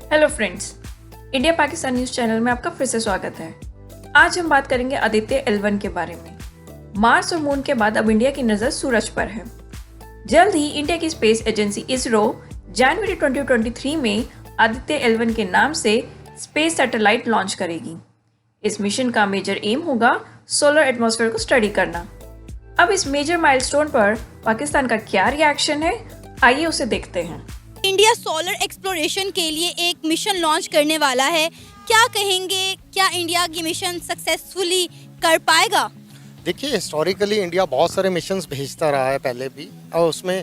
Hello friends, India Pakistan news channel में आपका फिर से स्वागत है। आज हम बात करेंगे आदित्य L1 के बारे में। मार्स और मून के बाद अब इंडिया की नज़र सूरज पर है। जल्द ही इंडिया की स्पेस एजेंसी इसरो जनवरी 2023 में आदित्य L1 के नाम से स्पेस सैटेलाइट लॉन्च करेगी। इस मिशन का मेजर एम होगा सोलर एटमॉस्फेयर को स्टडी करना। अब इस मेजर माइलस्टोन पर पाकिस्तान का क्या रिएक्शन है, आइए उसे देखते हैं। इंडिया सोलर एक्सप्लोरेशन के लिए एक मिशन लॉन्च करने वाला है। क्या कहेंगे, क्या इंडिया की मिशन सक्सेसफुली कर पाएगा? देखिए, हिस्टोरिकली इंडिया बहुत सारे मिशंस भेजता रहा है पहले भी, और उसमें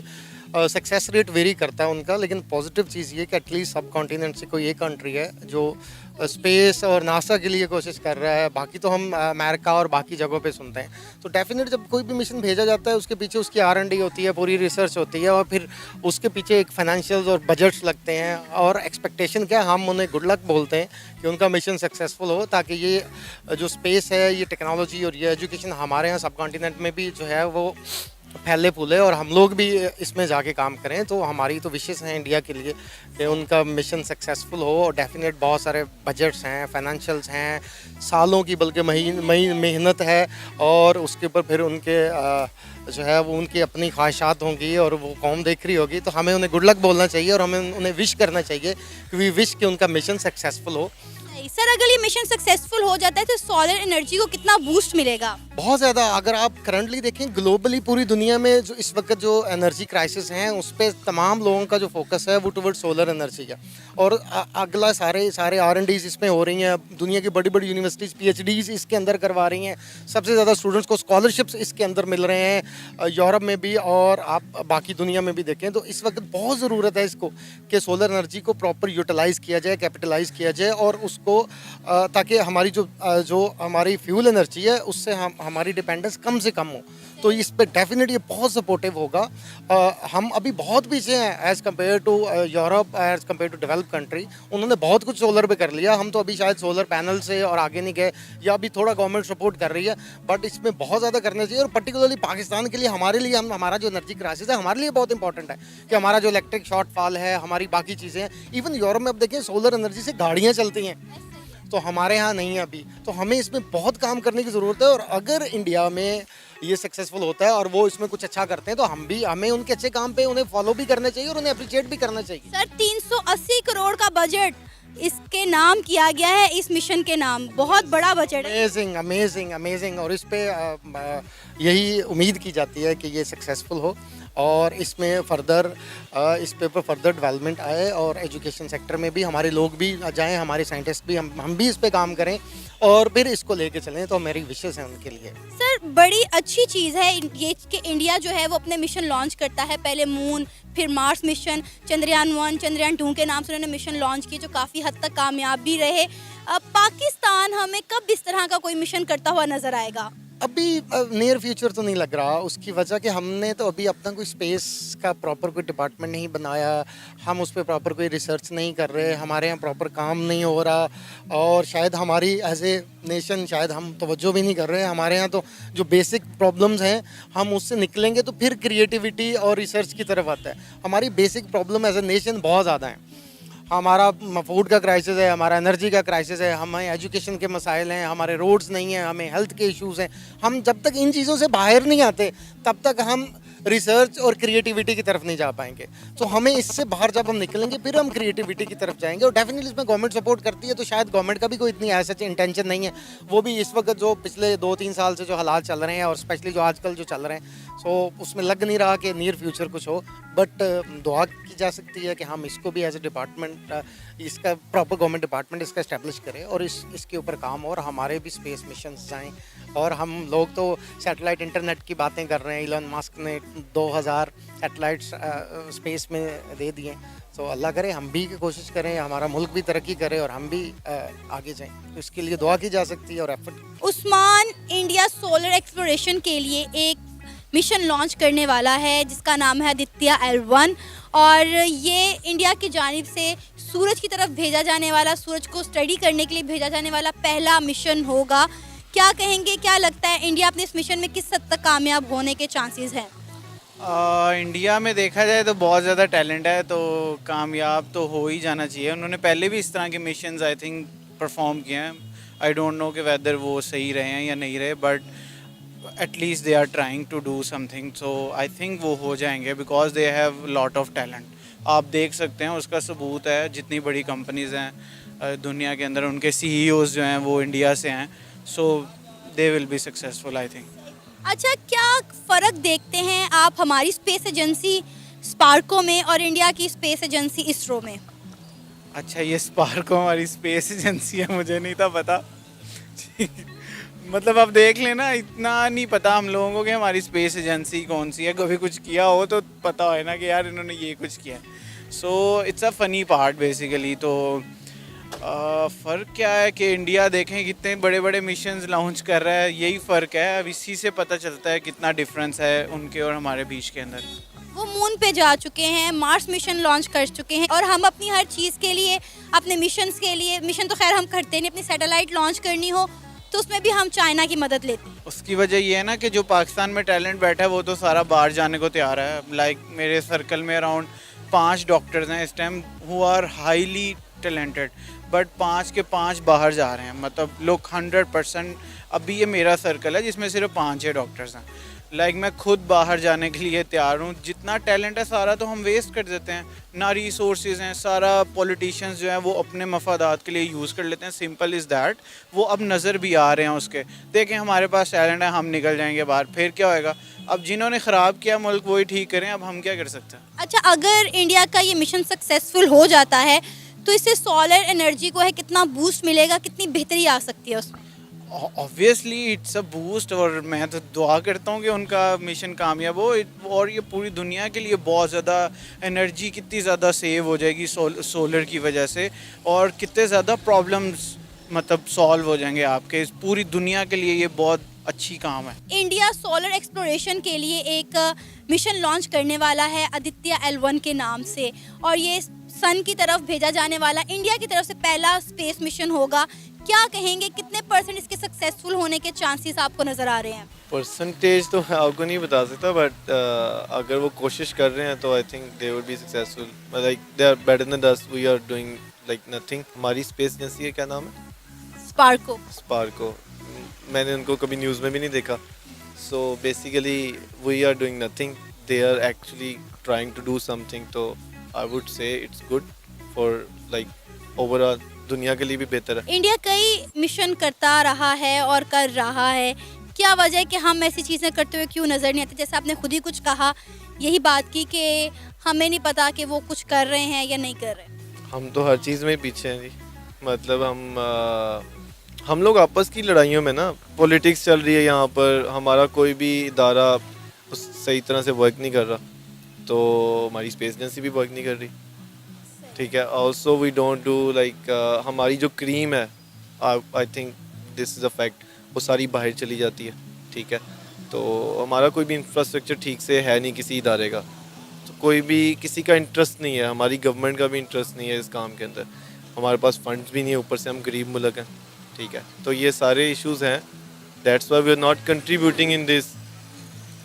सक्सेस रेट वेरी करता है उनका। लेकिन पॉजिटिव चीज़ ये कि एटलीस्ट सब कॉन्टिनेंट से कोई एक कंट्री है जो स्पेस और नासा के लिए कोशिश कर रहा है। बाकी तो हम अमेरिका और बाकी जगहों पे सुनते हैं। तो डेफिनेट जब कोई भी मिशन भेजा जाता है उसके पीछे उसकी R&D होती है, पूरी रिसर्च होती है, और फिर उसके पीछे एक फाइनेंशियल्स और बजट्स लगते हैं। और एक्सपेक्टेशन क्या, हम उन्हें गुड लक बोलते हैं कि उनका मिशन सक्सेसफुल हो, ताकि ये जो स्पेस है, ये टेक्नोलॉजी और ये एजुकेशन हमारे यहाँ सब कॉन्टिनेंट में भी जो है वो फैले फूले और हम लोग भी इसमें जाके काम करें। तो हमारी तो विशेष हैं इंडिया के लिए कि उनका मिशन सक्सेसफुल हो। और डेफिनेट बहुत सारे बजट्स हैं, फाइनेंशियल्स हैं, सालों की बल्कि मेहनत है, और उसके ऊपर फिर उनके जो है वो उनकी अपनी ख्वाहिशात होंगी और वो कौम देख रही होगी। तो हमें उन्हें गुड लक बोलना चाहिए और हमें उन्हें विश करना चाहिए कि वी विश कि उनका मिशन सक्सेसफुल हो। सर, अगर ये मिशन सक्सेसफुल हो जाता है तो सोलर एनर्जी को कितना बूस्ट मिलेगा? बहुत ज़्यादा। अगर आप करंटली देखें ग्लोबली पूरी दुनिया में जो इस वक्त जो एनर्जी क्राइसिस हैं उस पर तमाम लोगों का जो फोकस है वो टुवर्ड सोलर एनर्जी है। और अगला सारे R&Ds इसमें हो रही हैं। दुनिया की बड़ी बड़ी यूनिवर्सिटीज़ PhDs इसके अंदर करवा रही हैं। सबसे ज़्यादा स्टूडेंट्स को स्कॉलरशिप्स इसके अंदर मिल रहे हैं, यूरोप में भी और आप बाकी दुनिया में भी देखें। तो इस वक्त बहुत ज़रूरत है इसको कि सोलर एनर्जी को प्रॉपर यूटिलाइज़ किया जाए, कैपिटलाइज़ किया जाए, और उसको ताकि हमारी जो हमारी फ्यूल एनर्जी है उससे हमारी डिपेंडेंस कम से कम हो। तो इस पे डेफिनेटली ये बहुत सपोर्टिव होगा। हम अभी बहुत पीछे हैं as compare to Europe, as compare to develop country. उन्होंने बहुत कुछ सोलर पे कर लिया, हम तो अभी शायद सोलर पैनल से और आगे नहीं गए, या अभी थोड़ा गवर्नमेंट सपोर्ट कर रही है, बट इसमें बहुत ज़्यादा करना चाहिए। और पर्टिकुलरली पाकिस्तान के लिए, हमारे लिए, हमारा जो एनर्जी क्राइसिस है हमारे लिए बहुत इंपॉर्टेंट है कि हमारा जो इलेक्ट्रिक शॉर्टफॉल है, हमारी बाकी चीज़ें हैं। इवन यूरोप में अब देखिए सोलर एनर्जी से गाड़ियाँ चलती हैं, तो हमारे यहाँ नहीं है अभी। तो हमें इसमें बहुत काम करने की ज़रूरत है। और अगर इंडिया में ये सक्सेसफुल होता है और वो इसमें कुछ अच्छा करते हैं तो हमें उनके अच्छे काम पे उन्हें फॉलो भी करना चाहिए और उन्हें अप्रिशिएट भी करना चाहिए। सर, 380 करोड़ का बजट इसके नाम किया गया है, इस मिशन के नाम। बहुत बड़ा बजट है। Amazing amazing amazing. और इस पे यही उम्मीद की जाती है कि ये सक्सेसफुल हो और इसमें फर्दर इस पे फर्दर डेवलपमेंट आए, और एजुकेशन सेक्टर में भी हमारे लोग भी जाएं, हमारे साइंटिस्ट भी, हम भी इस पे काम करें और फिर इसको लेके चलें। तो मेरी विशेष है उनके लिए। सर, बड़ी अच्छी चीज़ है ये कि इंडिया जो है वो अपने मिशन लॉन्च करता है। पहले मून, फिर मार्स मिशन, चंद्रयान 1, चंद्रयान 2 के नाम से उन्होंने मिशन लॉन्च किए जो काफ़ी हद तक कामयाब भी रहे। पाकिस्तान हमें कब इस तरह का कोई मिशन करता हुआ नजर आएगा? अभी नियर फ्यूचर तो नहीं लग रहा, उसकी वजह कि हमने तो अभी अपना कोई स्पेस का प्रॉपर कोई डिपार्टमेंट नहीं बनाया, हम उस पर प्रॉपर कोई रिसर्च नहीं कर रहे, हमारे यहाँ प्रॉपर काम नहीं हो रहा, और शायद हमारी एज ए नेशन शायद हम तवज्जो भी नहीं कर रहे हैं। हमारे यहाँ तो जो बेसिक प्रॉब्लम्स हैं हम उससे निकलेंगे तो फिर क्रिएटिविटी और रिसर्च की तरफ आता है। हमारी basic problem as a nation बहुत ज़्यादा है। हमारा फूड का क्राइसिस है, हमारा एनर्जी का क्राइसिस है, हमें एजुकेशन के मसाइल हैं, हमारे रोड्स नहीं हैं, हमें हेल्थ के इश्यूज़ हैं। हम जब तक इन चीज़ों से बाहर नहीं आते तब तक हम रिसर्च और क्रिएटिविटी की तरफ नहीं जा पाएंगे। तो हमें इससे बाहर जब हम निकलेंगे फिर हम क्रिएटिविटी की तरफ जाएंगे। और डेफिनेटली इसमें गवर्नमेंट सपोर्ट करती है, तो शायद गवर्नमेंट का भी कोई इतनी ऐसा इंटेंशन नहीं है। वो भी इस वक्त जो पिछले 2-3 साल से जो हालात चल रहे हैं और स्पेशली जो आजकल जो चल रहे हैं, सो उसमें लग नहीं रहा कि नियर फ्यूचर कुछ हो। बट दुआ की जा सकती है कि हम इसको भी एज ए डिपार्टमेंट, इसका प्रॉपर गवर्नमेंट डिपार्टमेंट इसका इस्टेब्लिश करें और इसके ऊपर काम हो, और हमारे भी स्पेस मिशंस जाएं। और हम लोग तो सैटेलाइट इंटरनेट की बातें कर रहे हैं। इलॉन मस्क ने 2000 सैटेलाइट्स स्पेस में दे दिए। तो अल्लाह करे हम भी कोशिश करें, हमारा मुल्क भी तरक्की करे और हम भी आगे जाएं। तो इसके लिए दुआ की जा सकती है और effort. Usman India solar exploration के लिए एक मिशन लॉन्च करने वाला है जिसका नाम है आदित्य L1, और ये इंडिया की जानिब से सूरज की तरफ भेजा जाने वाला, सूरज को स्टडी करने के लिए भेजा जाने वाला पहला मिशन होगा। क्या कहेंगे, क्या लगता है इंडिया अपने इस मिशन में किस हद तक कामयाब होने के चांसेस हैं? इंडिया में देखा जाए तो बहुत ज़्यादा टैलेंट है, तो कामयाब तो हो ही जाना चाहिए। उन्होंने पहले भी इस तरह के मिशंस आई थिंक परफॉर्म किए हैं। आई डोंट नो कि वेदर वो सही रहे हैं या नहीं रहे, but at least they are trying to do something, so I think वो हो जाएंगे because they have lot of talent. आप देख सकते हैं, उसका सबूत है जितनी बड़ी कंपनीज़ हैं दुनिया के अंदर, उनके सीईओज़ जो हैं वो इंडिया से हैं, so they will be successful I think. अच्छा, क्या फ़र्क देखते हैं आप हमारी स्पेस एजेंसी स्पार्को में और इंडिया की स्पेस एजेंसी इसरो में? अच्छा, ये स्पार्को हमारी स्पेस एजेंसी है, मुझे नहीं था पता। मतलब आप देख लेना, इतना नहीं पता हम लोगों को कि हमारी स्पेस एजेंसी कौन सी है। कभी कुछ किया हो तो पता हो ना कि यार इन्होंने ये कुछ किया है। So it's a funny part basically. तो फ़र्क क्या है कि इंडिया देखें कितने बड़े बड़े मिशंस लॉन्च कर रहा है, यही फ़र्क है। अब इसी से पता चलता है कितना डिफरेंस है उनके और हमारे बीच के अंदर। वो मून पे जा चुके हैं, मार्स मिशन लॉन्च कर चुके हैं, और हम अपनी हर चीज़ के लिए, अपने मिशंस के लिए, मिशन तो खैर हम करते नहीं, अपनी सैटेलाइट लॉन्च करनी हो तो उसमें भी हम चाइना की मदद लेते हैं। उसकी वजह ये है ना कि जो पाकिस्तान में टैलेंट बैठा है वो तो सारा बाहर जाने को तैयार है। लाइक मेरे सर्कल में अराउंड 5 डॉक्टर्स हैं इस time who are highly talented, but 5 के 5 बाहर जा रहे हैं। मतलब लोग 100%, अभी ये मेरा सर्कल है जिसमें सिर्फ 5 डॉक्टर्स हैं। लाइक मैं खुद बाहर जाने के लिए तैयार हूँ। जितना टैलेंट है सारा तो हम वेस्ट कर देते हैं ना, रिसोर्सेज हैं सारा। पॉलिटिशियंस जो हैं वो अपने मफादात के लिए यूज़ कर लेते हैं, सिंपल इज़ दैट। वो अब नज़र भी आ रहे हैं उसके, देखें हमारे पास टैलेंट है, हम निकल जाएंगे बाहर, फिर क्या होएगा? अब जिन्होंने ख़राब किया मुल्क वही ठीक करें, अब हम क्या कर सकते हैं? अच्छा, अगर इंडिया का ये मिशन सक्सेसफुल हो जाता है तो इससे सोलर एनर्जी को है कितना बूस्ट मिलेगा, कितनी बेहतरी आ सकती है उसमें? ऑब्वियसली इट्स अ बूस्ट, और मैं तो दुआ करता हूँ कि उनका मिशन कामयाब हो। और ये पूरी दुनिया के लिए बहुत ज़्यादा एनर्जी कितनी ज़्यादा सेव हो जाएगी सोलर की वजह से, और कितने ज़्यादा प्रॉब्लम्स मतलब सॉल्व हो जाएंगे आपके। इस पूरी दुनिया के लिए ये बहुत अच्छी काम है। इंडिया सोलर एक्सप्लोरेशन के लिए एक मिशन लॉन्च करने वाला है आदित्य L1 के नाम से, और ये सन की तरफ भेजा जाने वाला इंडिया की तरफ से पहला स्पेस मिशन होगा। क्या कहेंगे, कितने % इसके सक्सेसफुल होने के चांसेस आपको नज़र आ रहे हैं? परसेंटेज तो मैं आपको नहीं बता सकता, बट अगर वो कोशिश कर रहे हैं तो I think they will be successful. Like they are better than us, we are doing like nothing. हमारी स्पेस एजेंसी है, क्या नाम है? स्पार्को। स्पार्को। मैंने उनको कभी न्यूज़ में भी नहीं देखा। So basically we are doing nothing, they are actually trying to do something. तो I would say it's good for like overall, दुनिया के लिए भी बेहतर है। इंडिया कई मिशन करता रहा है और कर रहा है, क्या वजह है कि हम ऐसी चीज़ें करते हुए क्यों नज़र नहीं आती? जैसे आपने खुद ही कुछ कहा, यही बात की कि हमें नहीं पता कि वो कुछ कर रहे हैं या नहीं कर रहे। हम तो हर चीज़ में पीछे हैं जी। मतलब हम लोग आपस की लड़ाइयों में ना, पॉलिटिक्स चल रही है यहाँ पर, हमारा कोई भी इदारा उस सही तरह से वर्क नहीं कर रहा, तो हमारी स्पेस एजेंसी भी वर्क नहीं कर रही। ठीक है, also we don't do like, हमारी जो क्रीम है, I think this is a fact, वो सारी बाहर चली जाती है। ठीक है, तो हमारा कोई भी इंफ्रास्ट्रक्चर ठीक से है नहीं किसी इदारे का, तो कोई भी किसी का इंटरेस्ट नहीं है, हमारी गवर्नमेंट का भी इंटरेस्ट नहीं है इस काम के अंदर। हमारे पास फंड्स भी नहीं है, ऊपर से हम गरीब मुल्क हैं। ठीक है, तो ये सारे इश्यूज़ हैं, that's why we are not contributing in this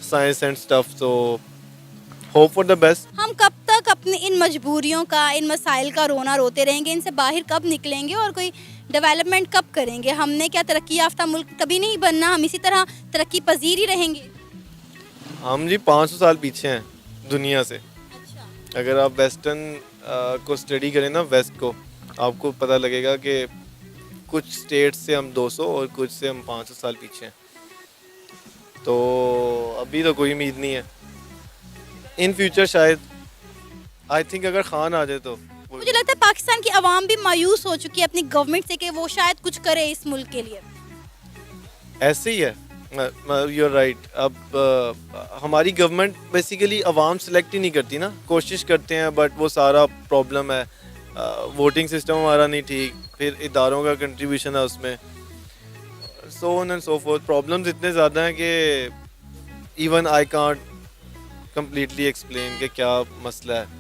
science and stuff. So hope for the best. हम कब तक अपनी इन मजबूरियों का, इन मसाइल का रोना रोते रहेंगे? इनसे बाहर कब निकलेंगे और कोई डेवलपमेंट कब करेंगे? हमने क्या तरक्की याफ्ता मुल्क कभी नहीं बनना, हम इसी तरह तरक्की पजीर ही रहेंगे। हम जी 500 साल पीछे हैं दुनिया से। अच्छा। अगर आप वेस्टर्न को स्टडी करें ना, वेस्ट को, आपको पता लगेगा कि कुछ स्टेट से हम 200 और कुछ से हम 500 साल पीछे हैं। तो अभी तो कोई उम्मीद नहीं है। इन फ्यूचर शायद, आई थिंक अगर खान आ जाए तो मुझे लगता है पाकिस्तान की आवाम भी मायूस हो चुकी है अपनी गवर्नमेंट से कि वो शायद कुछ करे इस मुल्क के लिए। ऐसे ही है, यू आर राइट। अब हमारी गवर्नमेंट बेसिकली आवाम सेलेक्ट ही नहीं करती ना, कोशिश करते हैं बट वो सारा प्रॉब्लम है। वोटिंग सिस्टम हमारा नहीं ठीक, फिर इदारों का कंट्रीब्यूशन है उसमें, so on and so fourth. Problems इतने ज़्यादा हैं कि even I can't completely explain कि क्या मसला है।